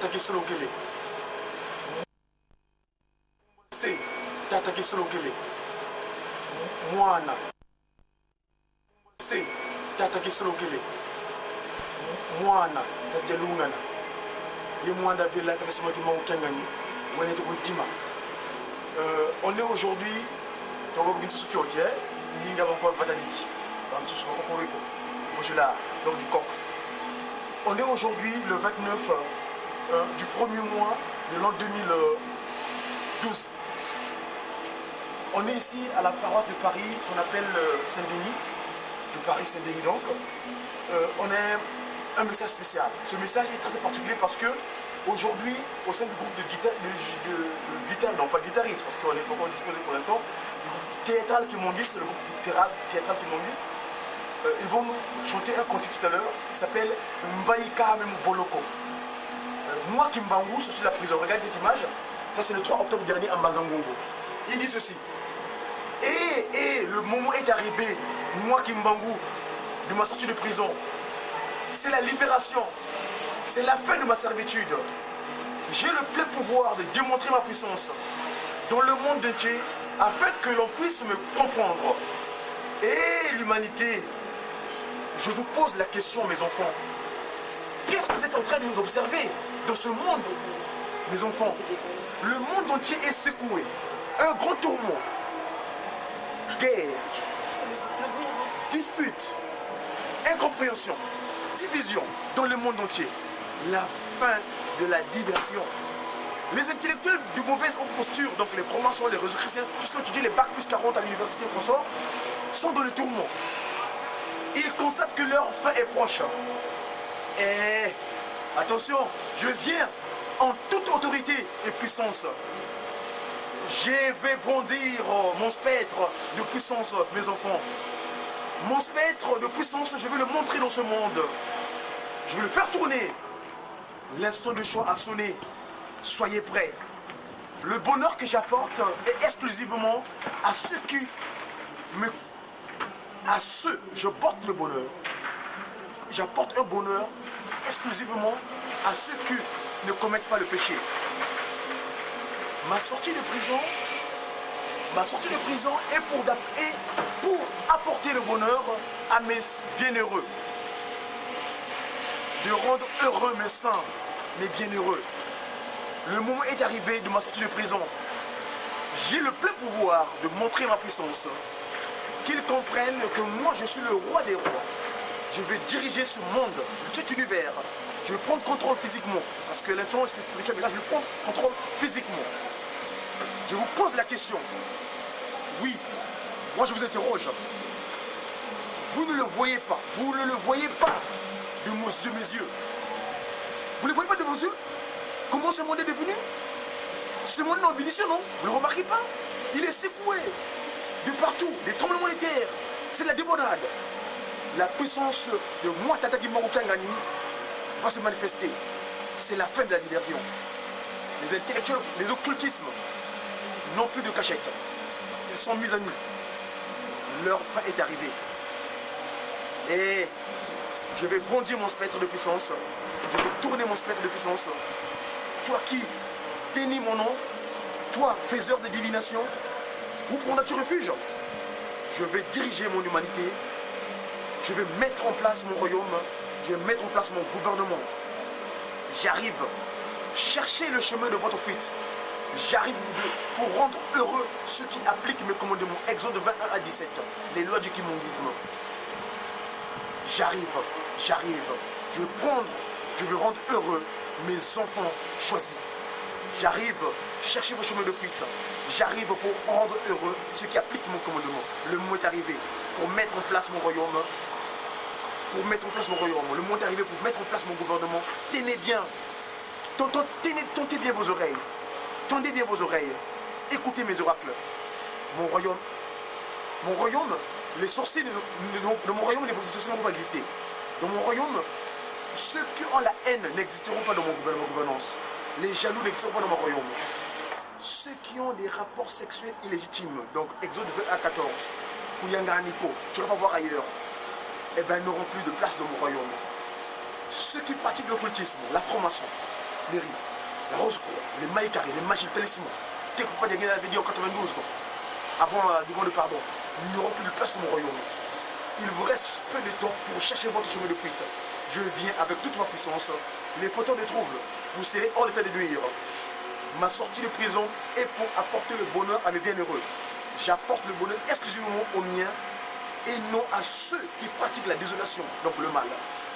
Tataki Solokele. C'est Tataki Solokele. Moana. C'est Tataki Solokele. Moana. Tadelungana. Les Moana Villa, Tassima qui m'a Kangani. On est aujourd'hui dans le Bintou Soufiotier. Il y a encore Vadadiki. Dans le Soufiotier. Moi je là, donc du coq. On est aujourd'hui le 29 du premier mois de l'an 2012. On est ici à la paroisse de Paris qu'on appelle Saint-Denis, de Paris Saint-Denis donc. On a un message spécial. Ce message est très particulier parce que aujourd'hui, au sein du groupe de guitare, non pas guitariste parce qu'on n'est pas encore disposé pour l'instant, du groupe théâtral Kimondis, le groupe théâtral Kimondis, ils vont nous chanter un cantique tout à l'heure qui s'appelle Mvaïka Boloko. Moi Kimbangu, sorti de la prison, regardez cette image, ça c'est le 3 octobre dernier à Mbazangongo. Il dit ceci. Et le moment est arrivé, moi Kimbangu, de ma sortie de prison. C'est la libération, c'est la fin de ma servitude. J'ai le plein pouvoir de démontrer ma puissance dans le monde entier afin que l'on puisse me comprendre. Et l'humanité, je vous pose la question, mes enfants. Qu'est-ce que vous êtes en train d'observer dans ce monde, mes enfants? Le monde entier est secoué. Un grand tourment. Guerre. Dispute. Incompréhension. Division dans le monde entier. La fin de la diversion. Les intellectuels de mauvaise posture, donc les francs-maçons, les réseaux chrétiens, tout ce que tu dis, les bacs plus 40 à l'université et consorts, sont dans le tourment. Ils constatent que leur fin est proche. Et attention, je viens en toute autorité et puissance. Je vais bondir mon spectre de puissance, mes enfants. Mon spectre de puissance, je vais le montrer dans ce monde. Je vais le faire tourner. L'instant de choix a sonné. Soyez prêts. Le bonheur que j'apporte est exclusivement à ceux qui me... À ceux, je porte le bonheur. J'apporte un bonheur exclusivement à ceux qui ne commettent pas le péché. Ma sortie de prison est pour apporter le bonheur à mes bienheureux. De rendre heureux mes saints, mes bienheureux. Le moment est arrivé de ma sortie de prison. J'ai le plein pouvoir de montrer ma puissance. Qu'ils comprennent que moi je suis le roi des rois. Je vais diriger ce monde, cet univers. Je vais prendre contrôle physiquement. Parce que l'intention c'était spirituel, mais là je vais prendre contrôle physiquement. Je vous pose la question. Oui, moi je vous interroge. Vous ne le voyez pas. Vous ne le voyez pas de mes yeux. Vous ne le voyez pas de vos yeux? Comment ce monde est devenu? Ce monde est en bénédiction, non? Vous ne le remarquez pas? Il est secoué de partout, des tremblements de terre. C'est de la débandade. La puissance de moi, Tataki Marukangani, va se manifester. C'est la fin de la diversion. Les intellectuels, les occultismes n'ont plus de cachette. Ils sont mis à nu. Leur fin est arrivée. Et je vais bondir mon spectre de puissance. Je vais tourner mon spectre de puissance. Toi qui tenais mon nom, toi faiseur de divination, où prendras-tu refuge? Je vais diriger mon humanité. Je vais mettre en place mon royaume. Je vais mettre en place mon gouvernement. J'arrive. Cherchez le chemin de votre fuite. J'arrive pour rendre heureux ceux qui appliquent mes commandements. Exode 21 à 17. Les lois du kimondisme. J'arrive. Je vais rendre heureux mes enfants choisis. J'arrive, cherchez vos chemins de fuite. J'arrive pour rendre heureux ceux qui appliquent mon commandement. Le moment est arrivé pour mettre en place mon royaume. Le moment est arrivé pour mettre en place mon gouvernement. Tenez bien. Tentez bien vos oreilles. Tendez bien vos oreilles. Écoutez mes oracles. Mon royaume, les sorciers de mon royaume, les sorciers ne vont pas exister. Dans mon royaume, ceux qui ont la haine n'existeront pas dans ma gouvernance. Les jaloux n'existeront pas dans mon royaume. Ceux qui ont des rapports sexuels illégitimes, donc Exode 21 à 14, Kouyanga Aniko, tu ne vas pas voir ailleurs, eh bien, n'auront plus de place dans mon royaume. Ceux qui pratiquent l'occultisme, la franc-maçon, mairie, la Rose Cour, les mailles carrées, les magies, les talismans. Tes compagnons avaient dit en 92, avant la demande de pardon, ils n'auront plus de place dans mon royaume. Il vous reste peu de temps pour chercher votre chemin de fuite. Je viens avec toute ma puissance. Les photos de troubles, vous serez hors d'état de nuire. Ma sortie de prison est pour apporter le bonheur à mes bienheureux. J'apporte le bonheur exclusivement aux miens et non à ceux qui pratiquent la désolation, donc le mal.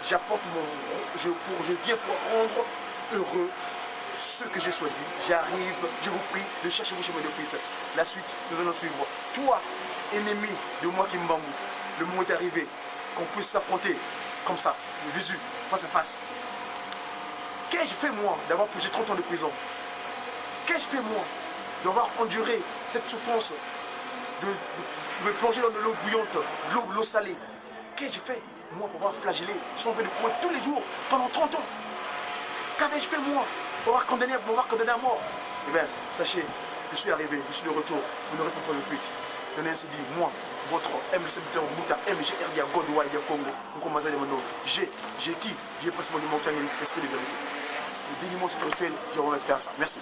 J'apporte je viens pour rendre heureux ceux que j'ai choisis. J'arrive, je vous prie de chercher vos chemins de fuite. La suite, nous allons suivre. Toi, ennemi de moi qui m'bambou, le moment est arrivé, qu'on puisse s'affronter comme ça, visu, face à face. Qu'ai-je fait moi d'avoir purgé 30 ans de prison? Qu'ai-je fait moi d'avoir enduré cette souffrance, de me plonger dans de l'eau bouillante, l'eau salée? Qu'ai-je fait moi pour avoir flagellé, sauvé de courir tous les jours pendant 30 ans? Qu'avais-je fait moi pour m'avoir condamné à mort? Eh bien, sachez, je suis arrivé, je suis de retour, vous n'aurez pas de fuite. Je n'ai ainsi dit, moi, votre MLC Mouta, MGRDA, Godwa et Congo, on commence à demander, j'ai qui? J'ai passé mon nom, esprit de vérité. Le dénouement spirituel, je vais remettre faire ça. Merci.